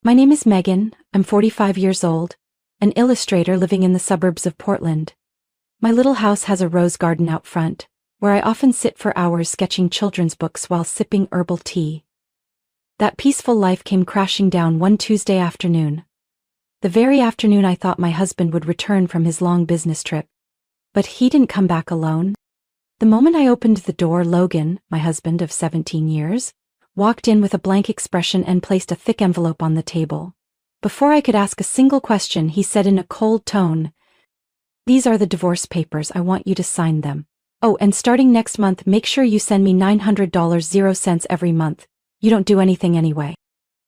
My name is Megan, I'm 45 years old, an illustrator living in the suburbs of Portland. My little house has a rose garden out front, where I often sit for hours sketching children's books while sipping herbal tea. That peaceful life came crashing down one Tuesday afternoon. The very afternoon I thought my husband would return from his long business trip. But he didn't come back alone. The moment I opened the door, Logan, my husband of 17 years, walked in with a blank expression and placed a thick envelope on the table. Before I could ask a single question, he said in a cold tone, "These are the divorce papers, I want you to sign them. Oh, and starting next month, make sure you send me $900.00 every month. You don't do anything anyway."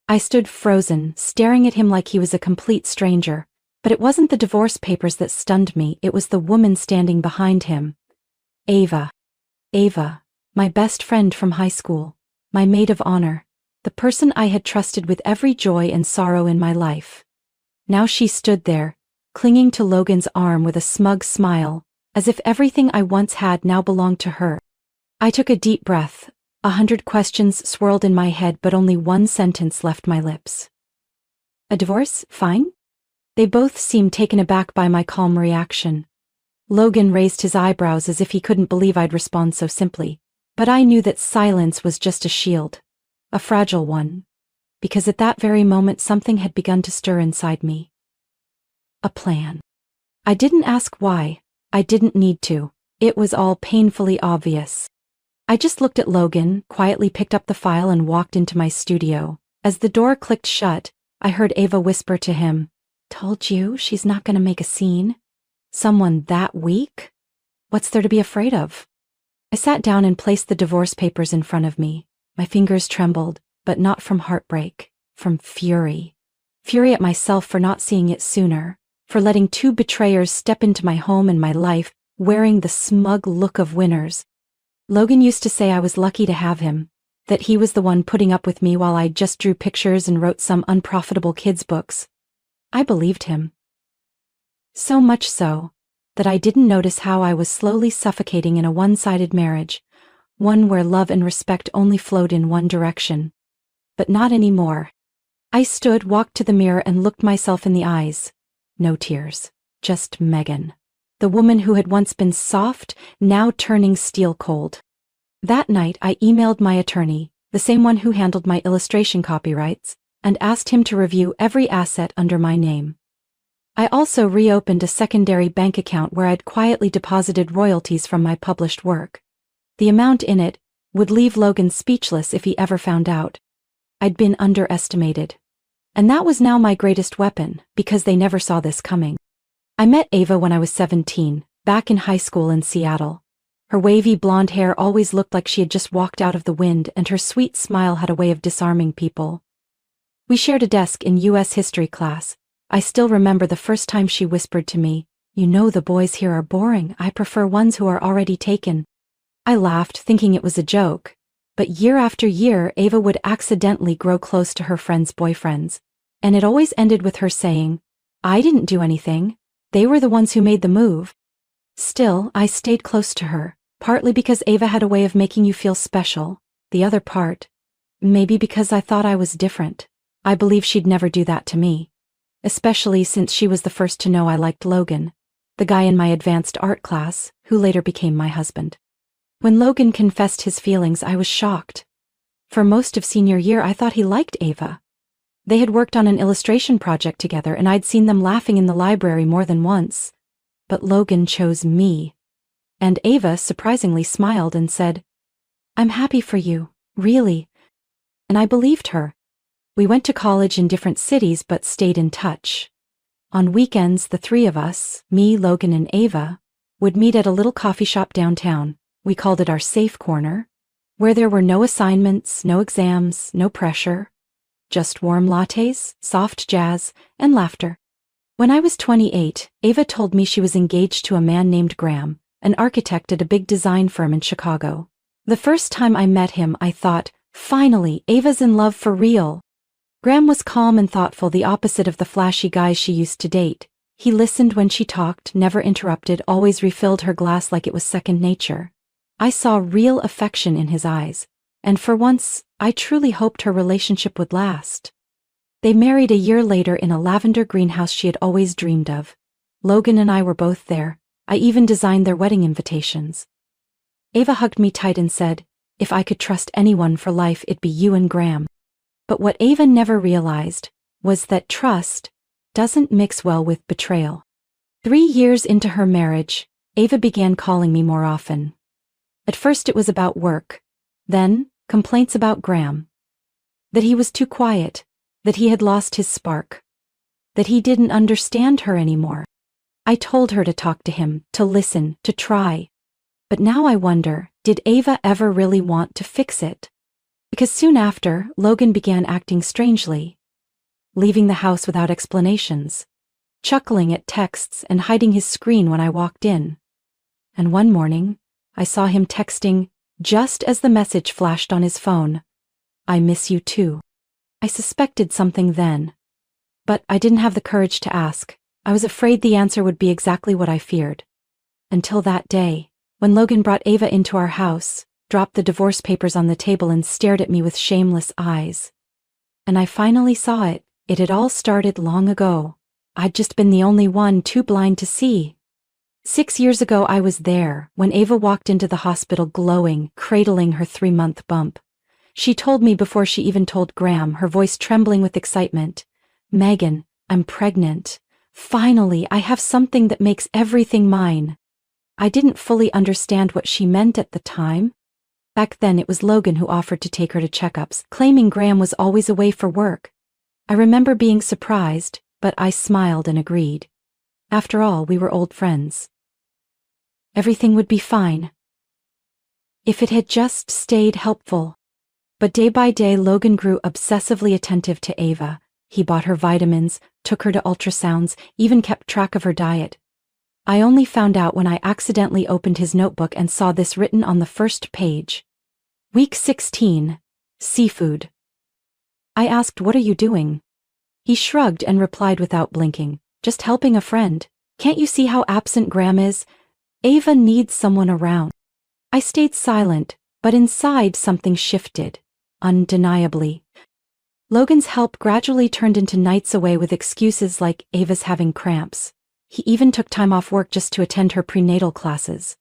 I stood frozen, staring at him like he was a complete stranger, but it wasn't the divorce papers that stunned me, it was the woman standing behind him. Ava. Ava, my best friend from high school. My maid of honor, the person I had trusted with every joy and sorrow in my life. Now she stood there, clinging to Logan's arm with a smug smile, as if everything I once had now belonged to her. I took a deep breath. 100 questions swirled in my head, but only one sentence left my lips. "A divorce, fine?" They both seemed taken aback by my calm reaction. Logan raised his eyebrows as if he couldn't believe I'd respond so simply. But I knew that silence was just a shield, a fragile one, because at that very moment something had begun to stir inside me. A plan. I didn't ask why, I didn't need to, it was all painfully obvious. I just looked at Logan, quietly picked up the file and walked into my studio. As the door clicked shut, I heard Ava whisper to him, "Told you, she's not gonna make a scene." Someone that weak? What's there to be afraid of? I sat down and placed the divorce papers in front of me. My fingers trembled, but not from heartbreak, from fury. Fury at myself for not seeing it sooner, for letting two betrayers step into my home and my life, wearing the smug look of winners. Logan used to say I was lucky to have him, that he was the one putting up with me while I just drew pictures and wrote some unprofitable kids' books. I believed him. So much so, that I didn't notice how I was slowly suffocating in a one-sided marriage, one where love and respect only flowed in one direction. But not anymore. I stood, walked to the mirror and looked myself in the eyes. No tears, just Megan. The woman who had once been soft, now turning steel cold. That night I emailed my attorney, the same one who handled my illustration copyrights, and asked him to review every asset under my name. I also reopened a secondary bank account where I'd quietly deposited royalties from my published work. The amount in it would leave Logan speechless if he ever found out. I'd been underestimated. And that was now my greatest weapon, because they never saw this coming. I met Ava when I was 17, back in high school in Seattle. Her wavy blonde hair always looked like she had just walked out of the wind, and her sweet smile had a way of disarming people. We shared a desk in U.S. history class. I still remember the first time she whispered to me, "You know the boys here are boring, I prefer ones who are already taken." I laughed, thinking it was a joke. But year after year, Ava would accidentally grow close to her friends' boyfriends. And it always ended with her saying, "I didn't do anything. They were the ones who made the move." Still, I stayed close to her, partly because Ava had a way of making you feel special. The other part, maybe because I thought I was different. I believe she'd never do that to me. Especially since she was the first to know I liked Logan, the guy in my advanced art class, who later became my husband. When Logan confessed his feelings, I was shocked. For most of senior year, I thought he liked Ava. They had worked on an illustration project together, and I'd seen them laughing in the library more than once. But Logan chose me. And Ava surprisingly smiled and said, "I'm happy for you, really." And I believed her. We went to college in different cities but stayed in touch. On weekends, the three of us, me, Logan, and Ava, would meet at a little coffee shop downtown. We called it our safe corner, where there were no assignments, no exams, no pressure. Just warm lattes, soft jazz, and laughter. When I was 28, Ava told me she was engaged to a man named Graham, an architect at a big design firm in Chicago. The first time I met him, I thought, finally, Ava's in love for real. Graham was calm and thoughtful, the opposite of the flashy guys she used to date. He listened when she talked, never interrupted, always refilled her glass like it was second nature. I saw real affection in his eyes, and for once, I truly hoped her relationship would last. They married a year later in a lavender greenhouse she had always dreamed of. Logan and I were both there. I even designed their wedding invitations. Ava hugged me tight and said, "If I could trust anyone for life, it'd be you and Graham." But what Ava never realized was that trust doesn't mix well with betrayal. 3 years into her marriage, Ava began calling me more often. At first it was about work, then complaints about Graham. That he was too quiet, that he had lost his spark, that he didn't understand her anymore. I told her to talk to him, to listen, to try. But now I wonder, did Ava ever really want to fix it? Because soon after, Logan began acting strangely, leaving the house without explanations, chuckling at texts and hiding his screen when I walked in. And one morning, I saw him texting just as the message flashed on his phone, "I miss you too." I suspected something then, but I didn't have the courage to ask. I was afraid the answer would be exactly what I feared. Until that day, when Logan brought Ava into our house, dropped the divorce papers on the table and stared at me with shameless eyes. And I finally saw it. It had all started long ago. I'd just been the only one too blind to see. 6 years ago I was there, when Ava walked into the hospital glowing, cradling her 3-month bump. She told me before she even told Graham, her voice trembling with excitement, "Megan, I'm pregnant. Finally, I have something that makes everything mine." I didn't fully understand what she meant at the time. Back then it was Logan who offered to take her to checkups, claiming Graham was always away for work. I remember being surprised, but I smiled and agreed. After all, we were old friends. Everything would be fine if it had just stayed helpful. But day by day Logan grew obsessively attentive to Ava. He bought her vitamins, took her to ultrasounds, even kept track of her diet. I only found out when I accidentally opened his notebook and saw this written on the first page. Week 16, seafood. I asked, "What are you doing?" He shrugged and replied without blinking, "Just helping a friend. Can't you see how absent Graham is? Ava needs someone around." I stayed silent, but inside something shifted, undeniably. Logan's help gradually turned into nights away with excuses like Ava's having cramps. He even took time off work just to attend her prenatal classes.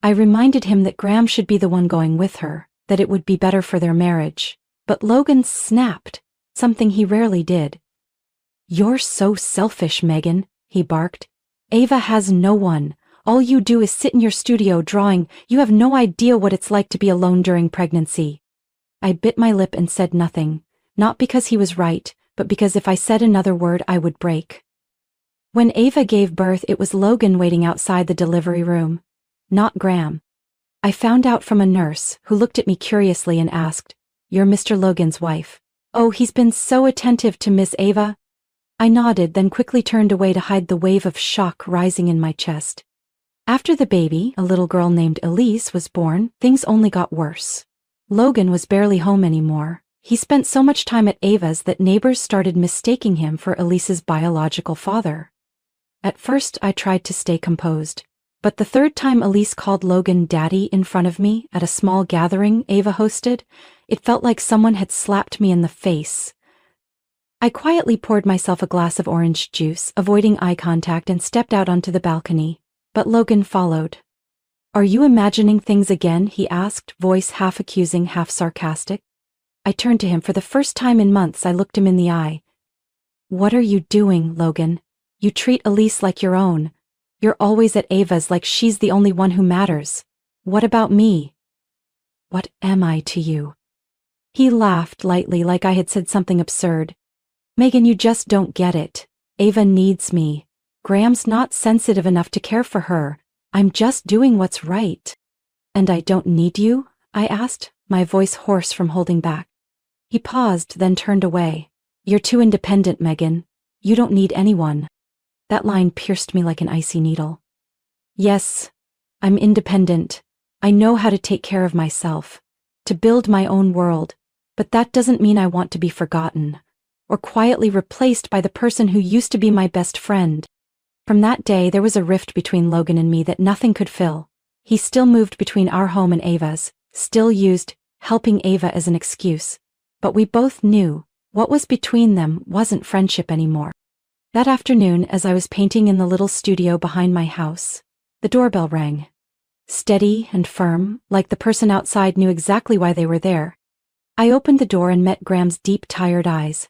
I reminded him that Graham should be the one going with her, that it would be better for their marriage. But Logan snapped, something he rarely did. "You're so selfish, Megan," he barked. "Ava has no one. All you do is sit in your studio drawing. You have no idea what it's like to be alone during pregnancy." I bit my lip and said nothing. Not because he was right, but because if I said another word I would break. When Ava gave birth, it was Logan waiting outside the delivery room, not Graham. I found out from a nurse, who looked at me curiously and asked, "You're Mr. Logan's wife." "Oh, he's been so attentive to Miss Ava." I nodded, then quickly turned away to hide the wave of shock rising in my chest. After the baby, a little girl named Elise, was born, things only got worse. Logan was barely home anymore. He spent so much time at Ava's that neighbors started mistaking him for Elise's biological father. At first I tried to stay composed, but the third time Elise called Logan Daddy in front of me at a small gathering Ava hosted, it felt like someone had slapped me in the face. I quietly poured myself a glass of orange juice, avoiding eye contact, and stepped out onto the balcony, but Logan followed. "Are you imagining things again?" he asked, voice half accusing, half sarcastic. I turned to him. For the first time in months I looked him in the eye. "What are you doing, Logan? You treat Elise like your own. You're always at Ava's like she's the only one who matters. What about me? What am I to you?" He laughed lightly, like I had said something absurd. "Megan, you just don't get it. Ava needs me. Graham's not sensitive enough to care for her. I'm just doing what's right." "And I don't need you?" I asked, my voice hoarse from holding back. He paused, then turned away. "You're too independent, Megan. You don't need anyone." That line pierced me like an icy needle. Yes, I'm independent. I know how to take care of myself, to build my own world, but that doesn't mean I want to be forgotten, or quietly replaced by the person who used to be my best friend. From that day there was a rift between Logan and me that nothing could fill. He still moved between our home and Ava's, still used helping Ava as an excuse. But we both knew What was between them wasn't friendship anymore. That afternoon, as I was painting in the little studio behind my house, the doorbell rang. Steady and firm, like the person outside knew exactly why they were there. I opened the door and met Graham's deep, tired eyes.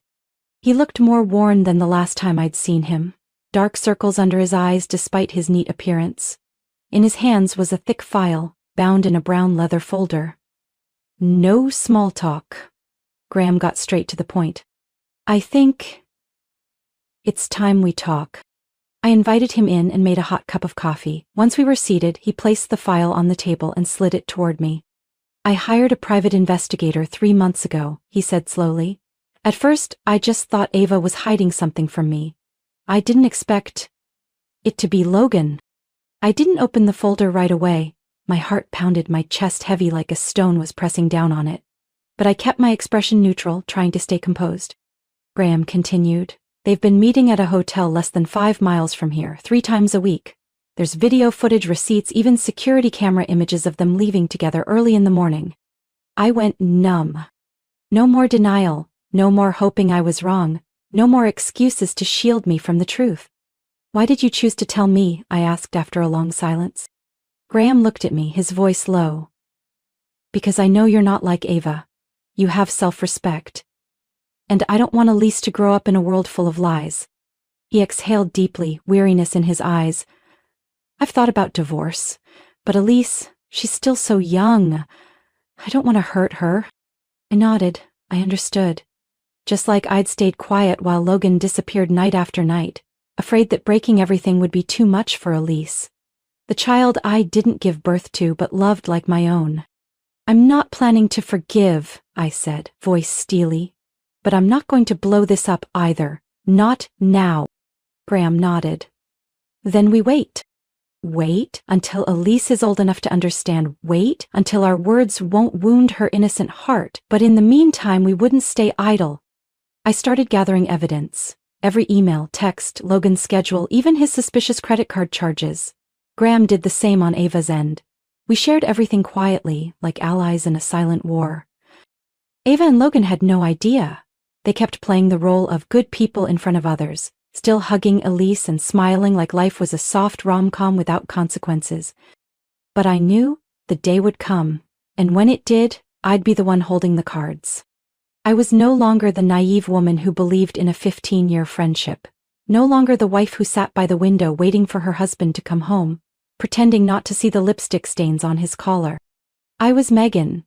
He looked more worn than the last time I'd seen him. Dark circles under his eyes despite his neat appearance. In his hands was a thick file, bound in a brown leather folder. No small talk. Graham got straight to the point. I think it's time we talk. I invited him in and made a hot cup of coffee. Once we were seated, he placed the file on the table and slid it toward me. I hired a private investigator 3 months ago, he said slowly. At first, I just thought Ava was hiding something from me. I didn't expect it to be Logan. I didn't open the folder right away. My heart pounded, my chest heavy like a stone was pressing down on it. But I kept my expression neutral, trying to stay composed. Graham continued. They've been meeting at a hotel less than 5 miles from here, 3 times a week. There's video footage, receipts, even security camera images of them leaving together early in the morning. I went numb. No more denial, no more hoping I was wrong, no more excuses to shield me from the truth. Why did you choose to tell me? I asked after a long silence. Graham looked at me, his voice low. Because I know you're not like Ava. You have self-respect. And I don't want Elise to grow up in a world full of lies. He exhaled deeply, weariness in his eyes. I've thought about divorce, but Elise, she's still so young. I don't want to hurt her. I nodded. I understood. Just like I'd stayed quiet while Logan disappeared night after night, afraid that breaking everything would be too much for Elise. The child I didn't give birth to but loved like my own. I'm not planning to forgive, I said, voice steely. But I'm not going to blow this up either. Not now. Graham nodded. Then we wait. Wait until Elise is old enough to understand. Wait until our words won't wound her innocent heart. But in the meantime, we wouldn't stay idle. I started gathering evidence. Every email, text, Logan's schedule, even his suspicious credit card charges. Graham did the same on Ava's end. We shared everything quietly, like allies in a silent war. Ava and Logan had no idea. They kept playing the role of good people in front of others, still hugging Elise and smiling like life was a soft rom-com without consequences. But I knew the day would come, and when it did, I'd be the one holding the cards. I was no longer the naive woman who believed in a 15-year friendship, no longer the wife who sat by the window waiting for her husband to come home, pretending not to see the lipstick stains on his collar. I was Megan,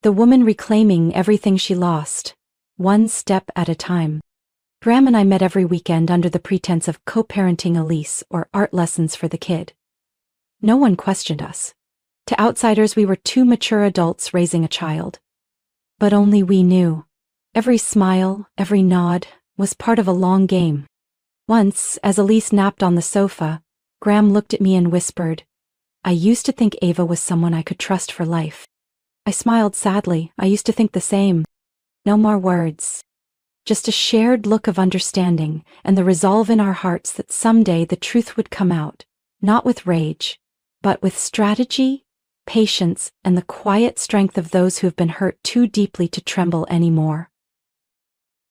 the woman reclaiming everything she lost, one step at a time. Graham and I met every weekend under the pretense of co-parenting Elise or art lessons for the kid. No one questioned us. To outsiders, we were 2 mature adults raising a child. But only we knew. Every smile, every nod, was part of a long game. Once, as Elise napped on the sofa, Graham looked at me and whispered, I used to think Ava was someone I could trust for life. I smiled sadly. I used to think the same. No more words. Just a shared look of understanding and the resolve in our hearts that someday the truth would come out, not with rage, but with strategy, patience, and the quiet strength of those who have been hurt too deeply to tremble anymore.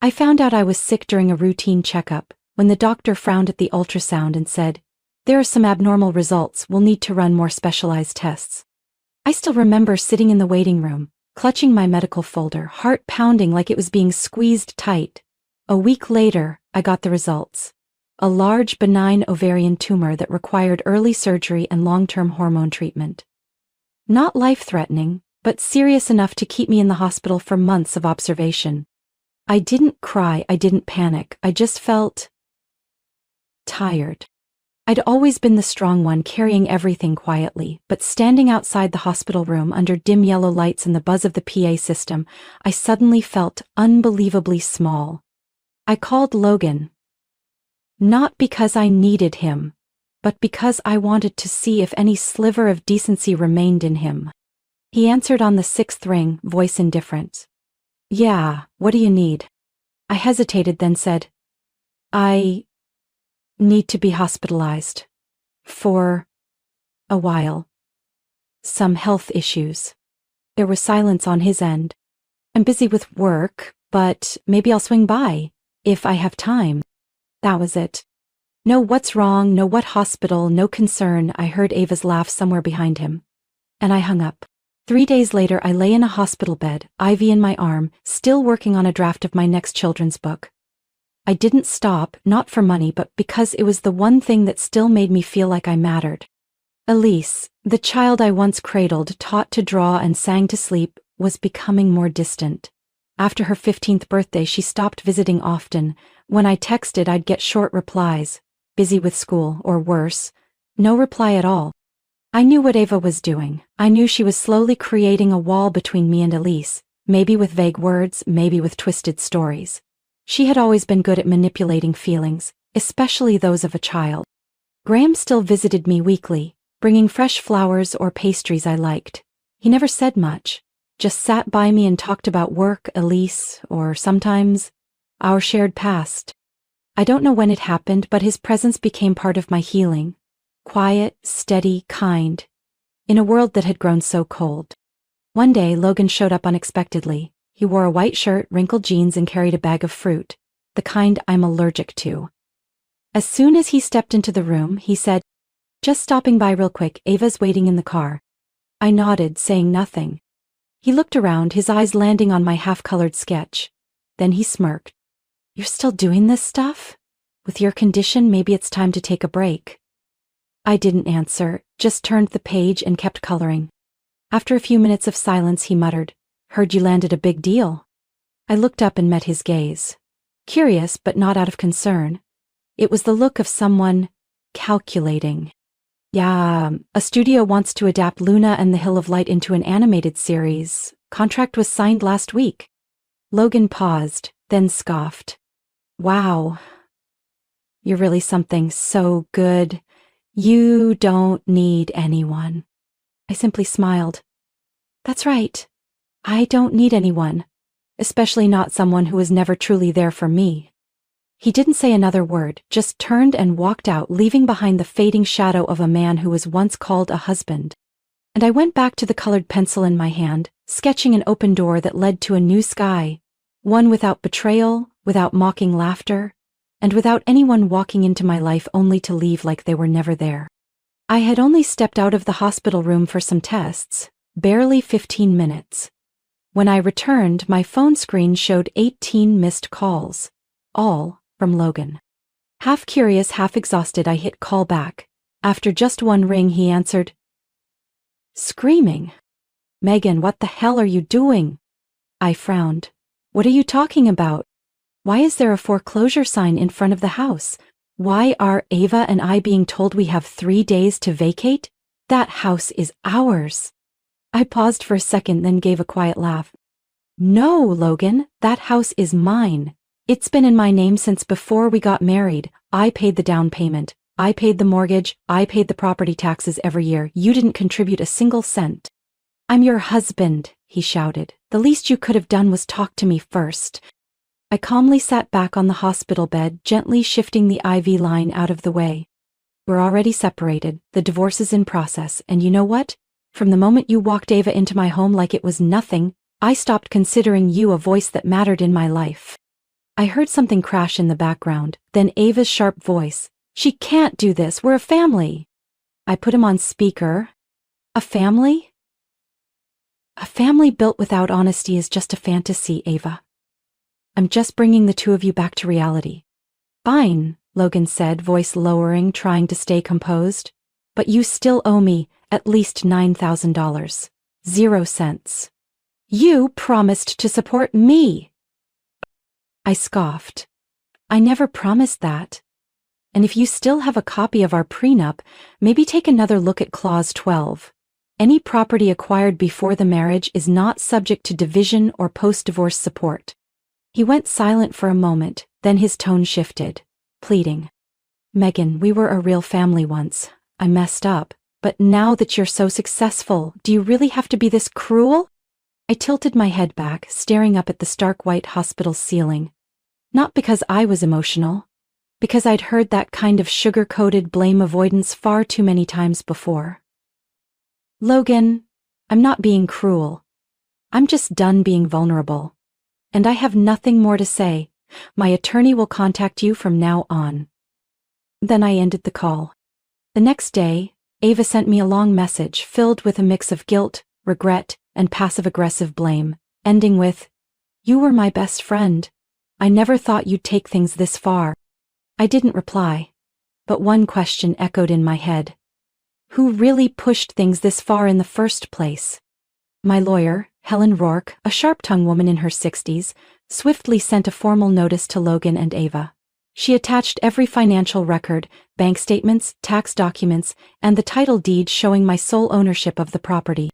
I found out I was sick during a routine checkup, when the doctor frowned at the ultrasound and said, there are some abnormal results, we'll need to run more specialized tests. I still remember sitting in the waiting room, clutching my medical folder, heart pounding like it was being squeezed tight. A week later, I got the results. A large benign ovarian tumor that required early surgery and long-term hormone treatment. Not life-threatening, but serious enough to keep me in the hospital for months of observation. I didn't cry, I didn't panic, I just felt tired. I'd always been the strong one carrying everything quietly, but standing outside the hospital room under dim yellow lights and the buzz of the PA system, I suddenly felt unbelievably small. I called Logan. Not because I needed him, but because I wanted to see if any sliver of decency remained in him. He answered on the 6th ring, voice indifferent. Yeah, what do you need? I hesitated, then said, I need to be hospitalized. For a while. Some health issues. There was silence on his end. I'm busy with work, but maybe I'll swing by, if I have time. That was it. No what's wrong, no what hospital, no concern. I heard Ava's laugh somewhere behind him. And I hung up. 3 days later, I lay in a hospital bed, Ivy in my arm, still working on a draft of my next children's book. I didn't stop, not for money, but because it was the one thing that still made me feel like I mattered. Elise, the child I once cradled, taught to draw and sang to sleep, was becoming more distant. After her 15th birthday, she stopped visiting often. When I texted, I'd get short replies. Busy with school, or worse, no reply at all. I knew what Ava was doing. I knew she was slowly creating a wall between me and Elise, maybe with vague words, maybe with twisted stories. She had always been good at manipulating feelings, especially those of a child. Graham still visited me weekly, bringing fresh flowers or pastries I liked. He never said much, just sat by me and talked about work, Elise, or sometimes our shared past. I don't know when it happened, but his presence became part of my healing. Quiet, steady, kind, in a world that had grown so cold. One day, Logan showed up unexpectedly. He wore a white shirt, wrinkled jeans, and carried a bag of fruit, the kind I'm allergic to. As soon as he stepped into the room, he said, "Just stopping by real quick, Ava's waiting in the car." I nodded, saying nothing. He looked around, his eyes landing on my half-colored sketch. Then he smirked. "You're still doing this stuff? With your condition, maybe it's time to take a break." I didn't answer, just turned the page and kept coloring. After a few minutes of silence, he muttered, "Heard you landed a big deal." I looked up and met his gaze. Curious, but not out of concern. It was the look of someone calculating. "Yeah, a studio wants to adapt Luna and the Hill of Light into an animated series. Contract was signed last week." Logan paused, then scoffed. "Wow. You're really something so good. You don't need anyone." I simply smiled. "That's right. I don't need anyone, especially not someone who was never truly there for me." He didn't say another word, just turned and walked out, leaving behind the fading shadow of a man who was once called a husband. And I went back to the colored pencil in my hand, sketching an open door that led to a new sky, one without betrayal, without mocking laughter, and without anyone walking into my life only to leave like they were never there. I had only stepped out of the hospital room for some tests, barely 15 minutes. When I returned, my phone screen showed 18 missed calls, all from Logan. Half curious, half exhausted, I hit call back. After just one ring, he answered, screaming, "Megan, what the hell are you doing?" I frowned. "What are you talking about? Why is there a foreclosure sign in front of the house? Why are Ava and I being told we have 3 days to vacate? That house is ours." I paused for a second, then gave a quiet laugh. "No, Logan, that house is mine. It's been in my name since before we got married. I paid the down payment. I paid the mortgage. I paid the property taxes every year. You didn't contribute a single cent." "I'm your husband," he shouted. "The least you could have done was talk to me first." I calmly sat back on the hospital bed, gently shifting the IV line out of the way. "We're already separated. The divorce is in process. And you know what? From the moment you walked Ava into my home like it was nothing, I stopped considering you a voice that mattered in my life." I heard something crash in the background, then Ava's sharp voice. "She can't do this. We're a family." I put him on speaker. "A family? A family built without honesty is just a fantasy, Ava. I'm just bringing the two of you back to reality." "Fine," Logan said, voice lowering, trying to stay composed. "But you still owe me at least $9,000. 0 cents. You promised to support me." I scoffed. "I never promised that. And if you still have a copy of our prenup, maybe take another look at Clause 12. Any property acquired before the marriage is not subject to division or post-divorce support." He went silent for a moment, then his tone shifted, pleading. "Megan, we were a real family once. I messed up. But now that you're so successful, do you really have to be this cruel?" I tilted my head back, staring up at the stark white hospital ceiling. Not because I was emotional, because I'd heard that kind of sugar-coated blame avoidance far too many times before. "Logan, I'm not being cruel. I'm just done being vulnerable. And I have nothing more to say. My attorney will contact you from now on." Then I ended the call. The next day, Ava sent me a long message filled with a mix of guilt, regret, and passive-aggressive blame, ending with, "You were my best friend. I never thought you'd take things this far." I didn't reply, but one question echoed in my head. Who really pushed things this far in the first place? My lawyer, Helen Rourke, a sharp-tongued woman in her 60s, swiftly sent a formal notice to Logan and Ava. She attached every financial record, bank statements, tax documents, and the title deed showing my sole ownership of the property.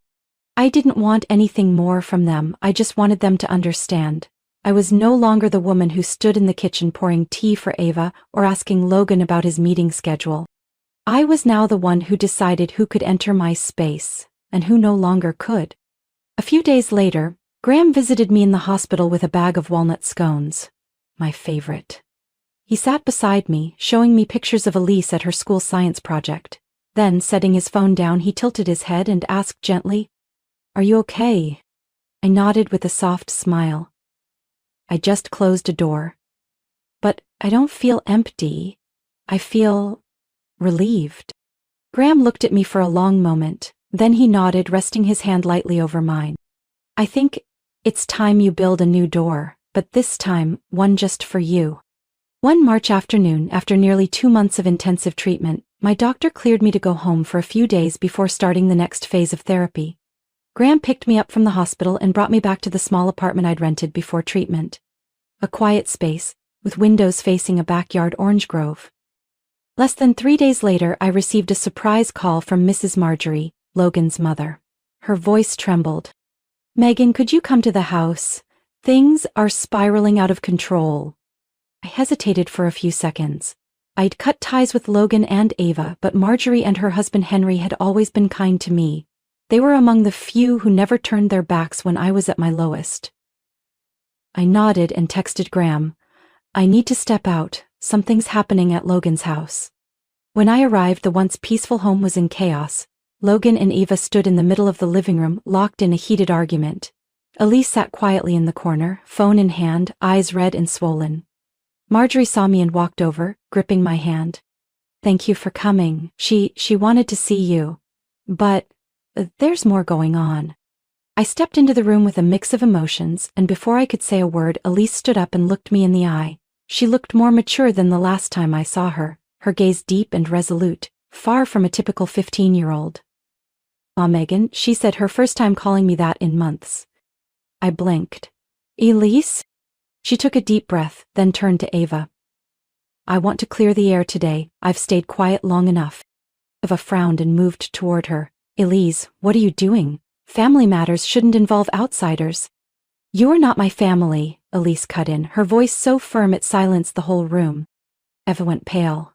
I didn't want anything more from them, I just wanted them to understand. I was no longer the woman who stood in the kitchen pouring tea for Ava or asking Logan about his meeting schedule. I was now the one who decided who could enter my space, and who no longer could. A few days later, Graham visited me in the hospital with a bag of walnut scones. My favorite. He sat beside me, showing me pictures of Elise at her school science project. Then, setting his phone down, he tilted his head and asked gently, "Are you okay?" I nodded with a soft smile. "I just closed a door. But I don't feel empty. I feel relieved." Graham looked at me for a long moment, then he nodded, resting his hand lightly over mine. "I think it's time you build a new door, but this time, one just for you." One March afternoon, after nearly 2 months of intensive treatment, my doctor cleared me to go home for a few days before starting the next phase of therapy. Graham picked me up from the hospital and brought me back to the small apartment I'd rented before treatment. A quiet space, with windows facing a backyard orange grove. Less than 3 days later, I received a surprise call from Mrs. Marjorie, Logan's mother. Her voice trembled. "Megan, could you come to the house? Things are spiraling out of control." I hesitated for a few seconds. I'd cut ties with Logan and Ava, but Marjorie and her husband Henry had always been kind to me. They were among the few who never turned their backs when I was at my lowest. I nodded and texted Graham, "I need to step out. Something's happening at Logan's house." When I arrived, the once peaceful home was in chaos. Logan and Ava stood in the middle of the living room, locked in a heated argument. Elise sat quietly in the corner, phone in hand, eyes red and swollen. Marjorie saw me and walked over, gripping my hand. "Thank you for coming. She wanted to see you. But there's more going on." I stepped into the room with a mix of emotions, and before I could say a word, Elise stood up and looked me in the eye. She looked more mature than the last time I saw her, her gaze deep and resolute, far from a typical 15-year-old. "Aw, Megan," she said, her first time calling me that in months. I blinked. "Elise?" She took a deep breath, then turned to Ava. "I want to clear the air today. I've stayed quiet long enough." Ava frowned and moved toward her. "Elise, what are you doing? Family matters shouldn't involve outsiders." "You're not my family," Elise cut in, her voice so firm it silenced the whole room. Eva went pale.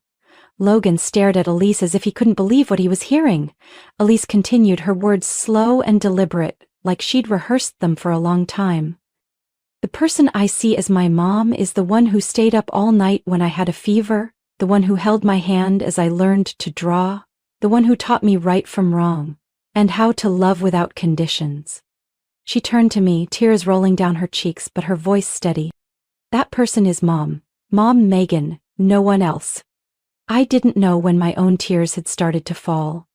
Logan stared at Elise as if he couldn't believe what he was hearing. Elise continued, her words slow and deliberate, like she'd rehearsed them for a long time. "The person I see as my mom is the one who stayed up all night when I had a fever, the one who held my hand as I learned to draw, the one who taught me right from wrong, and how to love without conditions." She turned to me, tears rolling down her cheeks, but her voice steady. "That person is Mom. Mom Megan, no one else." I didn't know when my own tears had started to fall.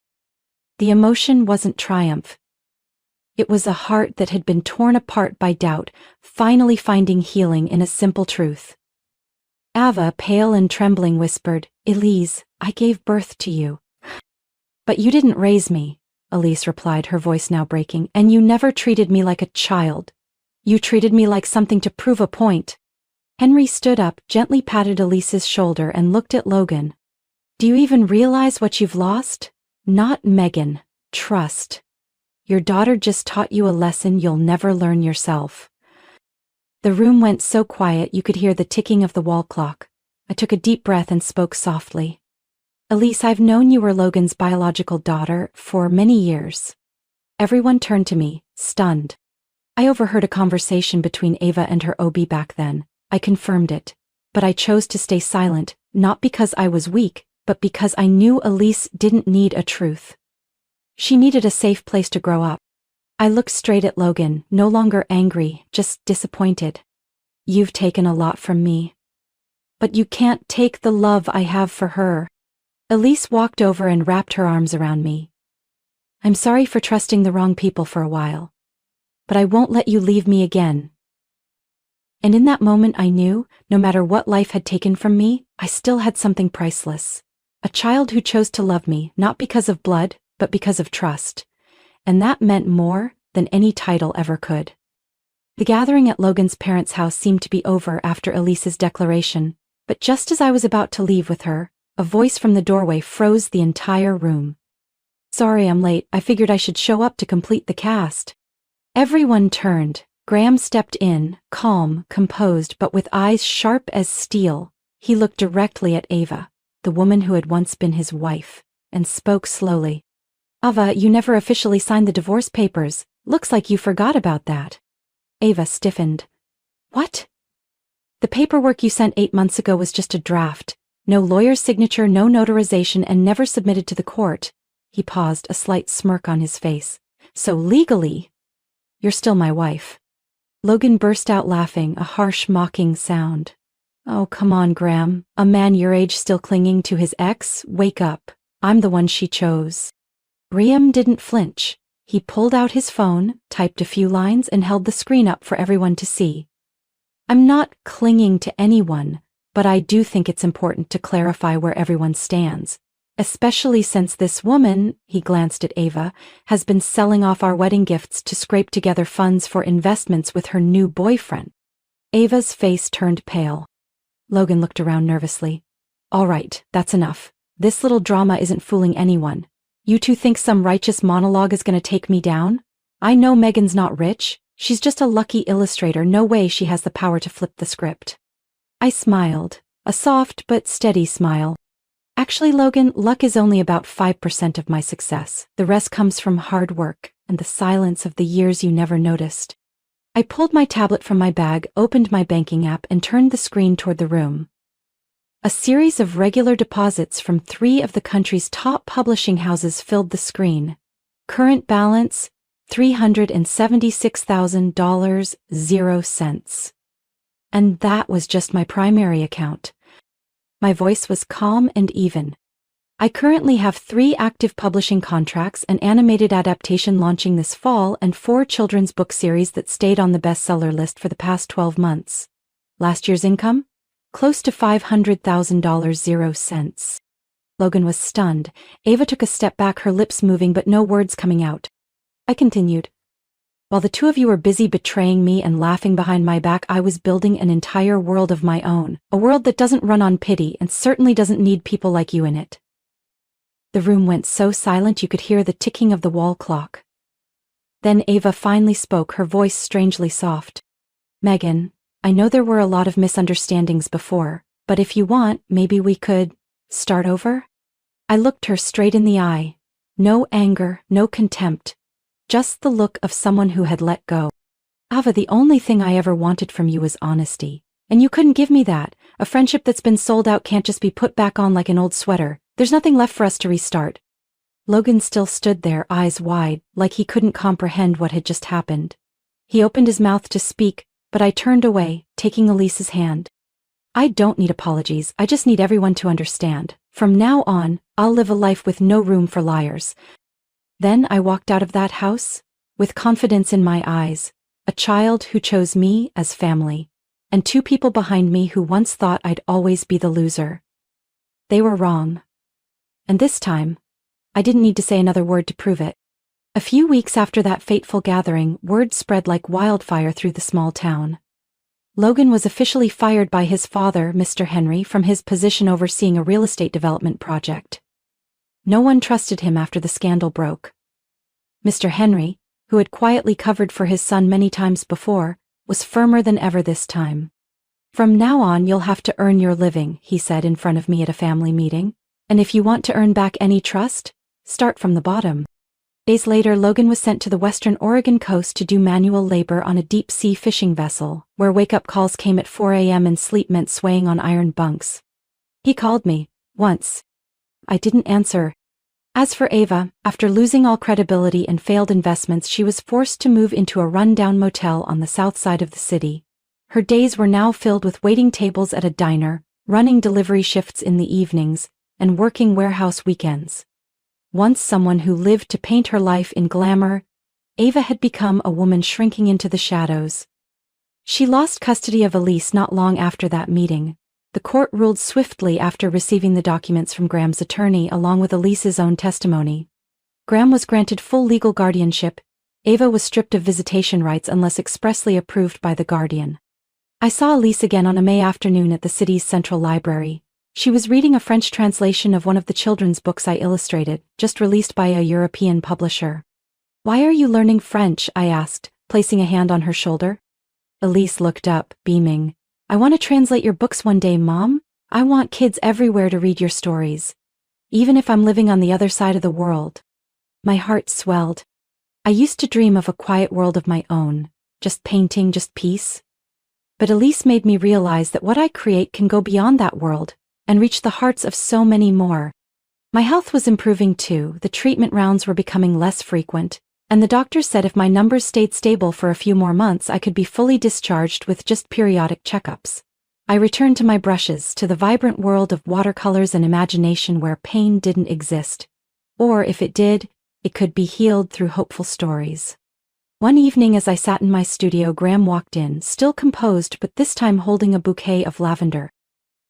The emotion wasn't triumph. It was a heart that had been torn apart by doubt, finally finding healing in a simple truth. Ava, pale and trembling, whispered, "Elise, I gave birth to you." "But you didn't raise me," Elise replied, her voice now breaking, "and you never treated me like a child. You treated me like something to prove a point." Henry stood up, gently patted Elise's shoulder and looked at Logan. "Do you even realize what you've lost? Not Megan. Trust. Your daughter just taught you a lesson you'll never learn yourself." The room went so quiet you could hear the ticking of the wall clock. I took a deep breath and spoke softly. "Elise, I've known you were Logan's biological daughter for many years." Everyone turned to me, stunned. I overheard a conversation between Ava and her OB back then. I confirmed it. But I chose to stay silent, not because I was weak, but because I knew Elise didn't need a truth. She needed a safe place to grow up. I looked straight at Logan, no longer angry, just disappointed. You've taken a lot from me. But you can't take the love I have for her. Elise walked over and wrapped her arms around me. I'm sorry for trusting the wrong people for a while. But I won't let you leave me again. And in that moment I knew, no matter what life had taken from me, I still had something priceless. A child who chose to love me, not because of blood, but because of trust. And that meant more than any title ever could. The gathering at Logan's parents' house seemed to be over after Elise's declaration, but just as I was about to leave with her, a voice from the doorway froze the entire room. Sorry I'm late, I figured I should show up to complete the cast. Everyone turned. Graham stepped in, calm, composed, but with eyes sharp as steel. He looked directly at Ava, the woman who had once been his wife, and spoke slowly. Ava, you never officially signed the divorce papers. Looks like you forgot about that. Ava stiffened. What? The paperwork you sent 8 months ago was just a draft. No lawyer's signature, no notarization, and never submitted to the court. He paused, a slight smirk on his face. So legally, you're still my wife. Logan burst out laughing, a harsh, mocking sound. Oh, come on, Graham. A man your age still clinging to his ex? Wake up. I'm the one she chose. Graham didn't flinch. He pulled out his phone, typed a few lines, and held the screen up for everyone to see. I'm not clinging to anyone, but I do think it's important to clarify where everyone stands. Especially since this woman, he glanced at Ava, has been selling off our wedding gifts to scrape together funds for investments with her new boyfriend. Ava's face turned pale. Logan looked around nervously. All right, that's enough. This little drama isn't fooling anyone. You two think some righteous monologue is going to take me down? I know Megan's not rich. She's just a lucky illustrator. No way she has the power to flip the script. I smiled, a soft but steady smile. Actually, Logan, luck is only about 5% of my success. The rest comes from hard work and the silence of the years you never noticed. I pulled my tablet from my bag, opened my banking app, and turned the screen toward the room. A series of regular deposits from 3 of the country's top publishing houses filled the screen. Current balance, $376,000, 0 cents. And that was just my primary account. My voice was calm and even. I currently have 3 active publishing contracts, an animated adaptation launching this fall, and 4 children's book series that stayed on the bestseller list for the past 12 months. Last year's income? Close to $500,000, 0 cents. Logan was stunned. Ava took a step back, her lips moving but no words coming out. I continued. While the two of you were busy betraying me and laughing behind my back, I was building an entire world of my own, a world that doesn't run on pity and certainly doesn't need people like you in it. The room went so silent you could hear the ticking of the wall clock. Then Ava finally spoke, her voice strangely soft. Megan, I know there were a lot of misunderstandings before, but if you want, maybe we could start over? I looked her straight in the eye. No anger, no contempt. Just the look of someone who had let go. Ava, the only thing I ever wanted from you was honesty. And you couldn't give me that. A friendship that's been sold out can't just be put back on like an old sweater. There's nothing left for us to restart. Logan still stood there, eyes wide, like he couldn't comprehend what had just happened. He opened his mouth to speak, but I turned away, taking Elise's hand. I don't need apologies, I just need everyone to understand. From now on, I'll live a life with no room for liars. Then I walked out of that house, with confidence in my eyes, a child who chose me as family, and 2 people behind me who once thought I'd always be the loser. They were wrong. And this time, I didn't need to say another word to prove it. A few weeks after that fateful gathering, word spread like wildfire through the small town. Logan was officially fired by his father, Mr. Henry, from his position overseeing a real estate development project. No one trusted him after the scandal broke. Mr. Henry, who had quietly covered for his son many times before, was firmer than ever this time. From now on, you'll have to earn your living, he said in front of me at a family meeting. And if you want to earn back any trust, start from the bottom. Days later, Logan was sent to the western Oregon coast to do manual labor on a deep-sea fishing vessel, where wake-up calls came at 4 a.m. and sleep meant swaying on iron bunks. He called me, once. I didn't answer. As for Ava, after losing all credibility and failed investments, she was forced to move into a run-down motel on the south side of the city. Her days were now filled with waiting tables at a diner, running delivery shifts in the evenings, and working warehouse weekends. Once someone who lived to paint her life in glamour, Ava had become a woman shrinking into the shadows. She lost custody of Elise not long after that meeting. The court ruled swiftly after receiving the documents from Graham's attorney along with Elise's own testimony. Graham was granted full legal guardianship. Ava was stripped of visitation rights unless expressly approved by the guardian. I saw Elise again on a May afternoon at the city's central library. She was reading a French translation of one of the children's books I illustrated, just released by a European publisher. "Why are you learning French?" I asked, placing a hand on her shoulder. Elise looked up, beaming. "I want to translate your books one day, Mom. I want kids everywhere to read your stories. Even if I'm living on the other side of the world." My heart swelled. I used to dream of a quiet world of my own, just painting, just peace. But Elise made me realize that what I create can go beyond that world and reach the hearts of so many more. My health was improving too. The treatment rounds were becoming less frequent, and the doctor said if my numbers stayed stable for a few more months I could be fully discharged with just periodic checkups. I returned to my brushes, to the vibrant world of watercolors and imagination where pain didn't exist. Or if it did, it could be healed through hopeful stories. One evening as I sat in my studio, Graham walked in, still composed but this time holding a bouquet of lavender.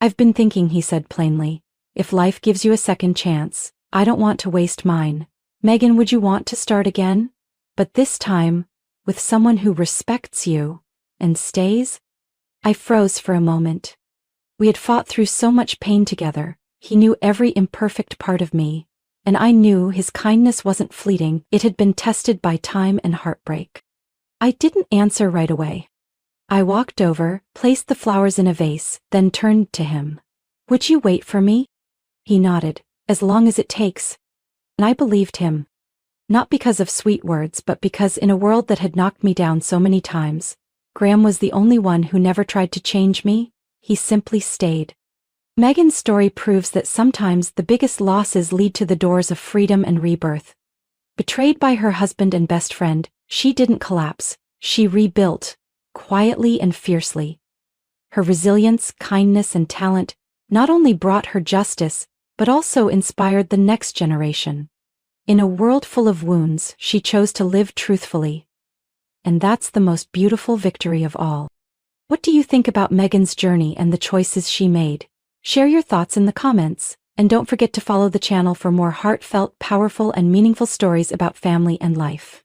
"I've been thinking," he said plainly. "If life gives you a second chance, I don't want to waste mine. Megan, would you want to start again? But this time, with someone who respects you and stays?" I froze for a moment. We had fought through so much pain together. He knew every imperfect part of me, and I knew his kindness wasn't fleeting. It had been tested by time and heartbreak. I didn't answer right away. I walked over, placed the flowers in a vase, then turned to him. "Would you wait for me?" He nodded. "As long as it takes." And I believed him. Not because of sweet words, but because in a world that had knocked me down so many times, Graham was the only one who never tried to change me. He simply stayed. Megan's story proves that sometimes the biggest losses lead to the doors of freedom and rebirth. Betrayed by her husband and best friend, she didn't collapse. She rebuilt, quietly and fiercely. Her resilience, kindness, and talent not only brought her justice, but also inspired the next generation. In a world full of wounds, she chose to live truthfully. And that's the most beautiful victory of all. What do you think about Megan's journey and the choices she made? Share your thoughts in the comments, and don't forget to follow the channel for more heartfelt, powerful, and meaningful stories about family and life.